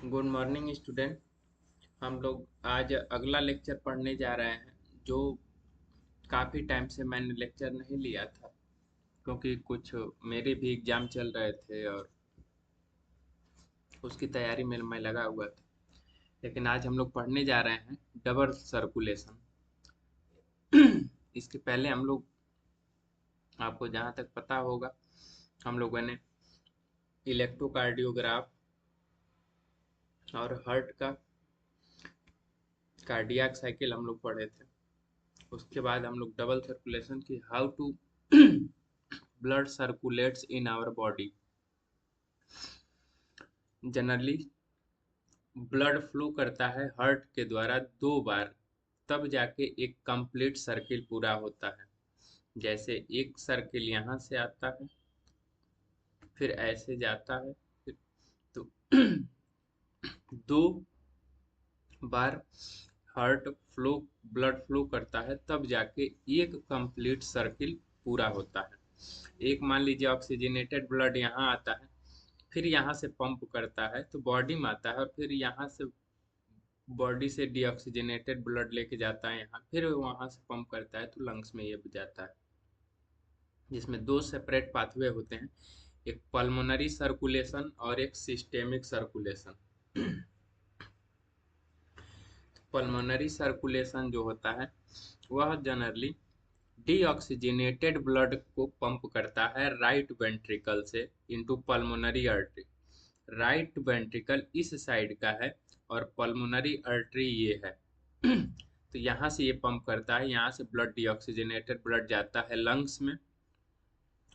Good morning student. हम लोग आज अगला लेक्चर पढ़ने जा रहे हैं जो काफ़ी टाइम से मैंने लेक्चर नहीं लिया था, क्योंकि कुछ मेरे भी एग्ज़ाम चल रहे थे और उसकी तैयारी में मैं लगा हुआ था। लेकिन आज हम लोग पढ़ने जा रहे हैं डबल सर्कुलेशन। इसके पहले हम लोग, आपको जहाँ तक पता होगा, हम लोगों ने इलेक्ट्रोकार्डियोग्राफ और हार्ट का कार्डियक साइकिल हम लोग पढ़े थे। उसके बाद हम लोग डबल सर्कुलेशन की how to blood circulates in our body. Generally blood flow करता है हार्ट के द्वारा 2 बार, तब जाके एक कंप्लीट सर्किल पूरा होता है। जैसे एक सर्किल यहाँ से आता है, फिर ऐसे जाता है, फिर तो 2 बार हार्ट फ्लो ब्लड फ्लो करता है, तब जाके एक कंप्लीट सर्किल पूरा होता है। एक मान लीजिए ऑक्सीजनेटेड ब्लड यहाँ आता है, फिर यहाँ से पंप करता है तो बॉडी में आता है, और फिर यहाँ से बॉडी से डीऑक्सीजनेटेड ब्लड लेके जाता है यहाँ, फिर वहाँ से पंप करता है तो लंग्स में ये जाता है। जिसमें 2 सेपरेट पाथवे होते हैं, एक पल्मोनरी सर्कुलेशन और एक सिस्टेमिक सर्कुलेशन। पल्मोनरी सर्कुलेशन जो होता है वह जनरली डीऑक्सीजनेटेड ब्लड को पंप करता है राइट वेंट्रिकल से into pulmonary artery. Right ventricle इस साइड का है और पल्मोनरी आर्टरी ये है। तो यहाँ से ये पंप करता है, यहाँ से ब्लड डीऑक्सीजनेटेड ब्लड जाता है लंग्स में,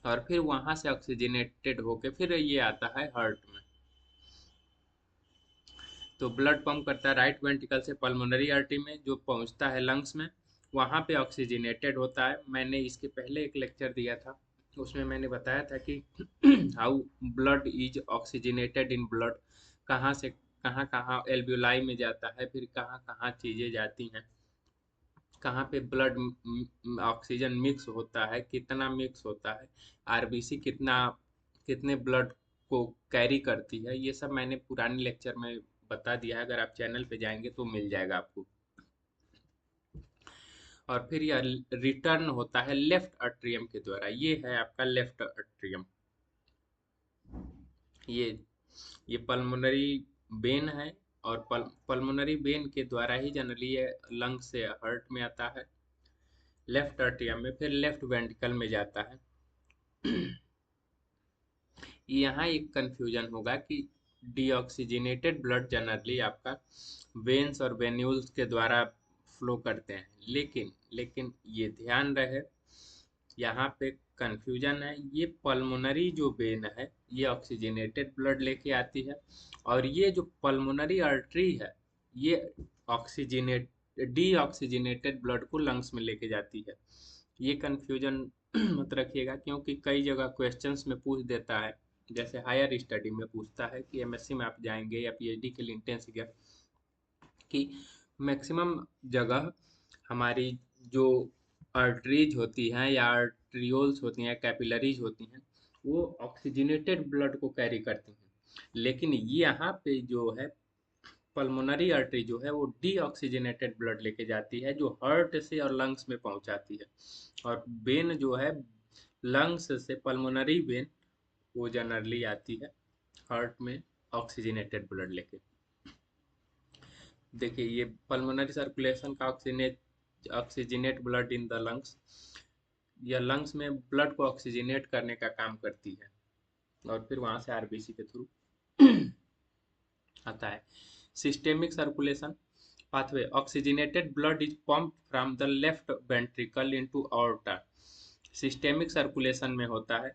और फिर वहाँ से ऑक्सीजनेटेड होके फिर ये आता है हार्ट में। तो ब्लड पंप करता है राइट वेंट्रिकल से पल्मोनरी आर्टरी में, जो पहुँचता है लंग्स में, वहाँ पे ऑक्सीजनेटेड होता है। मैंने इसके पहले एक लेक्चर दिया था, उसमें मैंने बताया था कि how blood is oxygenated in blood, कहाँ से कहाँ कहाँ एल्ब्यूलाई में जाता है, फिर कहाँ कहाँ चीज़ें जाती हैं, कहाँ पे ब्लड ऑक्सीजन मिक्स होता है, कितना मिक्स होता है, आरबीसी कितना कितने ब्लड को कैरी करती है, ये सब मैंने पुराने लेक्चर में बता दिया है। अगर आप चैनल पे जाएंगे तो मिल जाएगा आपको। और फिर यह रिटर्न होता है लेफ्ट अट्रियम के द्वारा। ये है आपका लेफ्ट अट्रियम। ये ये पल्मोनरी वेन है, और पल्मोनरी वेन के द्वारा ही जनरली ये लंग से हार्ट में आता है, लेफ्ट अट्रियम में, फिर लेफ्ट वेंट्रिकल में जाता है। यहाँ एक कंफ्यूजन होगा कि डीऑक्सीजनेटेड ब्लड जनरली आपका वेन्स और वेन्यूल्स के द्वारा फ्लो करते हैं, लेकिन लेकिन ये ध्यान रहे, यहाँ पे कंफ्यूजन है। ये पल्मोनरी जो वेन है ये ऑक्सीजनेटेड ब्लड लेके आती है, और ये जो पल्मोनरी आर्टरी है ये ऑक्सीजनेट डीऑक्सीजनेटेड ब्लड को लंग्स में लेके जाती है। ये कंफ्यूजन मत रखिएगा, क्योंकि कई जगह क्वेश्चंस में पूछ देता है। जैसे हायर स्टडी में पूछता है कि एमएससी में आप जाएंगे या पीएचडी के लिए इंटेंस गया, कि मैक्सिमम जगह हमारी जो आर्टरीज होती हैं या आर्ट्रियोल्स होती हैं, कैपिलरीज होती हैं, वो ऑक्सीजनेटेड ब्लड को कैरी करती हैं। लेकिन ये यहाँ पे जो है पल्मोनरी आर्टरी जो है वो डीऑक्सीजनेटेड ब्लड लेके जाती है, जो हार्ट से और लंग्स में पहुंचाती है। और वेन जो है लंग्स से पल्मोनरी वेन, वो जनरली आती है हार्ट में ऑक्सीजनेटेड ब्लड लेके। देखिए ये पल्मोनरी सर्कुलेशन का oxygenate blood in the lungs, या लंग्स में ब्लड को ऑक्सीजनेट करने का काम करती है, और फिर वहां से आरबीसी के थ्रू आता है। Systemic circulation pathway, oxygenated blood is pumped from the left ventricle into aorta। Systemic circulation में होता है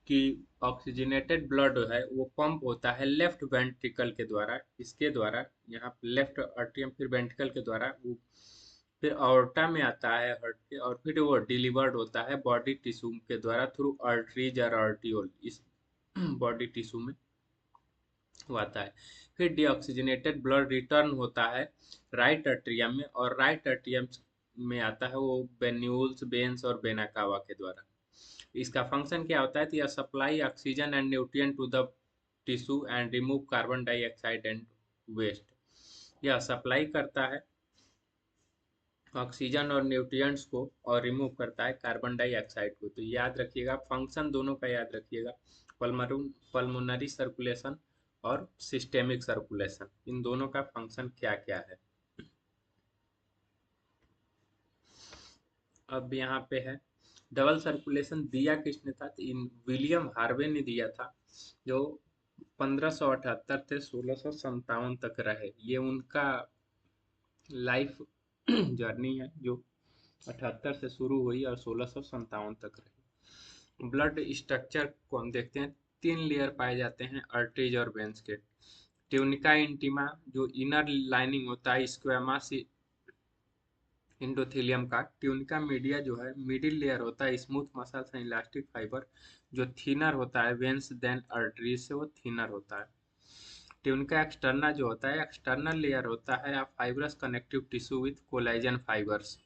कि ऑक्सीजनेटेड ब्लड है वो पंप होता है लेफ्ट वेंट्रिकल के द्वारा, इसके द्वारा, यहाँ लेफ्ट अट्रियम, फिर वेंट्रिकल के द्वारा, वो फिर ऑर्टा में आता है हार्ट के, और फिर वो डिलीवर्ड होता है बॉडी टिश्यू के द्वारा थ्रू आर्टरीज और आर्टियोल, इस बॉडी टिश्यू में वो आता है। फिर डीऑक्सीजनेटेड ब्लड रिटर्न होता है राइट अट्रियम में, और राइट अट्रियम में आता है वो वेन्यूल्स, वेन्स और वेना कावा के द्वारा। इसका फंक्शन क्या होता है, तो supply oxygen and nutrient to the tissue and remove carbon dioxide and waste. यह सप्लाई करता है ऑक्सीजन और न्यूट्रिएंट्स को और रिमूव करता है कार्बन डाइऑक्साइड को। तो याद रखिएगा, फंक्शन दोनों का याद रखिएगा, पल्मोनरी सर्कुलेशन और सिस्टेमिक सर्कुलेशन, इन दोनों का फंक्शन क्या क्या है। अब यहाँ पे है डबल सर्कुलेशन दिया किसने था, तो इन विलियम हार्वे ने दिया था, जो 1578 से 1657 तक रहे। ये उनका लाइफ जर्नी है जो 78 से शुरू हुई और 1657 तक रही। ब्लड स्ट्रक्चर को हम देखते हैं, 3 लेयर पाए जाते हैं आर्टरीज और वेन्स के। ट्यूनिका इंटीमा जो इनर लाइनिंग होता है स्क्वेमा इंडोथेलियम का। ट्यूनिका मीडिया जो है मिडिल लेयर होता है smooth muscles and elastic fibre, जो थिनर होता है वेन्स देन आर्टरीज से, वो थिनर होता है। ट्यूनिका एक्सटर्ना जो होता है एक्सटर्नल लेयर होता है fibrous connective tissue with collagen fibres.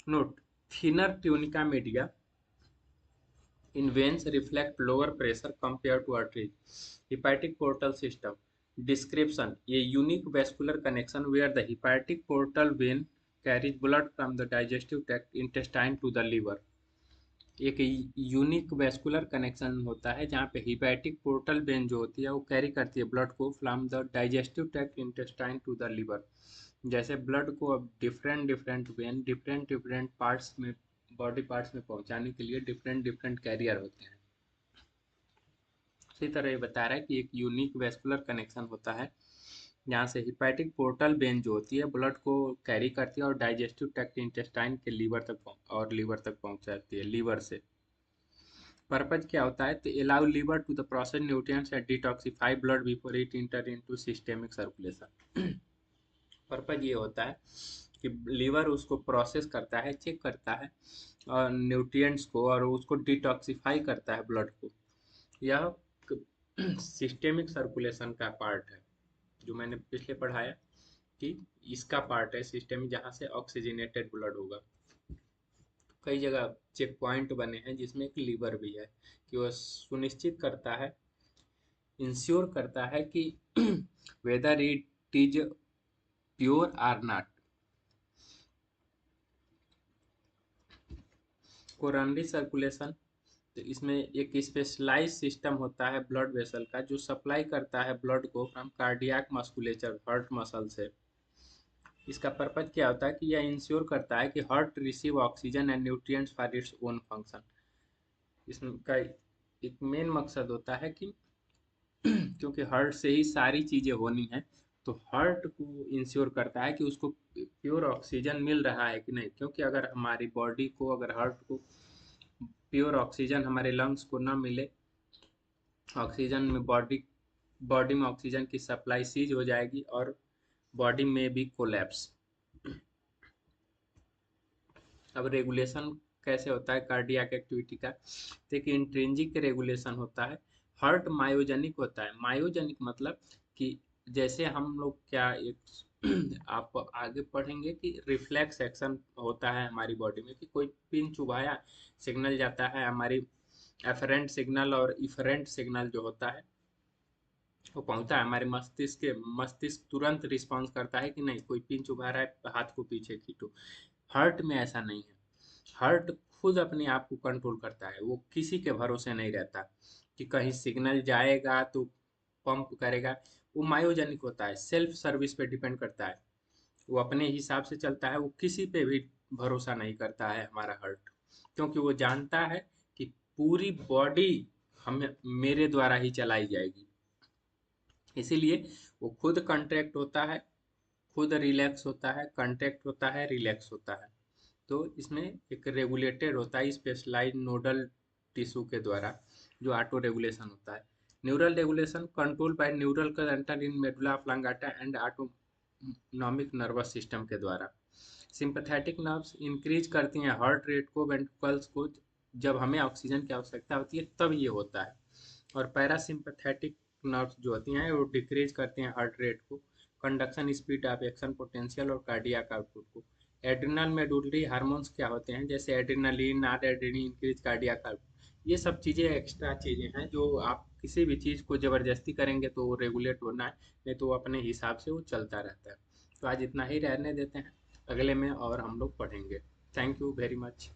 Note, thinner tunica media in veins reflect lower pressure compared to arteries. Hepatic portal system description: a unique vascular connection where the hepatic portal vein carries blood from the digestive tract intestine to the liver. एक unique vascular connection होता है जहाँ पे hepatic portal vein जो होती है वो carry करती है ब्लड को from the digestive tract intestine to the liver. जैसे ब्लड को अब different different vein different different parts में, बॉडी पार्ट्स में पहुंचाने के लिए डिफरेंट डिफरेंट कैरियर होते हैं, इसी तरह ये बता रहा है कि एक यूनिक वैस्कुलर कनेक्शन होता है जहाँ से हिपैटिक पोर्टल वेन जो होती है ब्लड को कैरी करती है और डाइजेस्टिव ट्रैक्ट इंटेस्टाइन के लिवर तक पहुंचाती है लीवर से। पर्पज क्या होता है, तो allow liver to the process nutrients and detoxify blood before it enter into systemic circulation. Purpose ये होता है कि लीवर उसको प्रोसेस करता है, चेक करता है और न्यूट्रिएंट्स को, और उसको डिटॉक्सिफाई करता है ब्लड को। यह सिस्टेमिक सर्कुलेशन का पार्ट है जो मैंने पिछले पढ़ाया कि इसका पार्ट है सिस्टम जहाँ से ऑक्सीजनेटेड ब्लड होगा। कई जगह चेक पॉइंट बने हैं जिसमें एक लीवर भी है कि वह सुनिश्चित करता है, इंश्योर करता है कि whether it is pure or not. Coronary circulation, तो इसमें एक स्पेशलाइज सिस्टम होता है ब्लड वेसल का जो सप्लाई करता है ब्लड को from cardiac musculature, heart muscle से। इसका पर्पज क्या होता है कि यह इंश्योर करता है कि heart receive oxygen and nutrients for its own function. इसका एक मेन मकसद होता है कि क्योंकि हार्ट से ही सारी चीजें होनी है, तो हार्ट को इंश्योर करता है कि उसको प्योर ऑक्सीजन मिल रहा है कि नहीं। क्योंकि अगर हमारी बॉडी को, अगर हार्ट को प्योर ऑक्सीजन हमारे लंग्स को ना मिले, ऑक्सीजन में बॉडी में ऑक्सीजन की सप्लाई सीज हो जाएगी और बॉडी में भी कोलैप्स। अब रेगुलेशन कैसे होता है कार्डियक एक्टिविटी का, देखिए इंट्रिंसिक रेगुलेशन होता है, हार्ट मायोजेनिक होता है। मायोजेनिक मतलब कि जैसे हम लोग क्या एक आप आगे पढ़ेंगे कि रिफ्लेक्स एक्शन होता है हमारी बॉडी में कि कोई पिन चुभाया, सिग्नल जाता है, हमारी एफरेंट सिग्नल और इफरेंट सिग्नल जो होता है वो पहुंचता है हमारे मस्तिष्क के, मस्तिष्क तुरंत रिस्पॉन्स करता है कि नहीं कोई पिन चुभा रहा है, हाथ को पीछे खींचो। हार्ट में ऐसा नहीं है, हार्ट खुद अपने आप को कंट्रोल करता है, वो किसी के भरोसे नहीं रहता कि कहीं सिग्नल जाएगा तो पंप करेगा। वो मायोजेनिक होता है, सेल्फ सर्विस पे डिपेंड करता है, वो अपने हिसाब से चलता है, वो किसी पे भी भरोसा नहीं करता है हमारा हार्ट, क्योंकि वो जानता है कि पूरी बॉडी हमें मेरे द्वारा ही चलाई जाएगी। इसीलिए वो खुद कंट्रैक्ट होता है, खुद रिलैक्स होता है, कंट्रैक्ट होता है, रिलैक्स होता है। तो इसमें एक रेगुलेटेड होता है स्पेशलाइज्ड नोडल टिश्यू के द्वारा जो ऑटो रेगुलेशन होता है। Neural regulation control by neural centre in medulla oblongata and autonomic nervous system के द्वारा। सिंपैथेटिक नर्व्स इंक्रीज करती हैं हार्ट रेट को, वेंट्रिकल्स को, जब हमें ऑक्सीजन की आवश्यकता होती है तब ये होता है। और पैरासिम्पैथेटिक नर्व्स जो होती हैं वो डिक्रीज करती हैं हार्ट रेट को, conduction speed of action potential और कार्डियक आउटपुट को। एड्रिनल मेडुलरी हार्मोन्स क्या होते हैं, जैसे adrenaline, nor adrenaline increase cardiac output. ये सब चीज़ें एक्स्ट्रा चीज़ें हैं जो आप किसी भी चीज़ को ज़बरदस्ती करेंगे तो वो रेगुलेट होना है, नहीं तो वो अपने हिसाब से वो चलता रहता है। तो आज इतना ही रहने देते हैं, अगले में और हम लोग पढ़ेंगे। Thank you very much.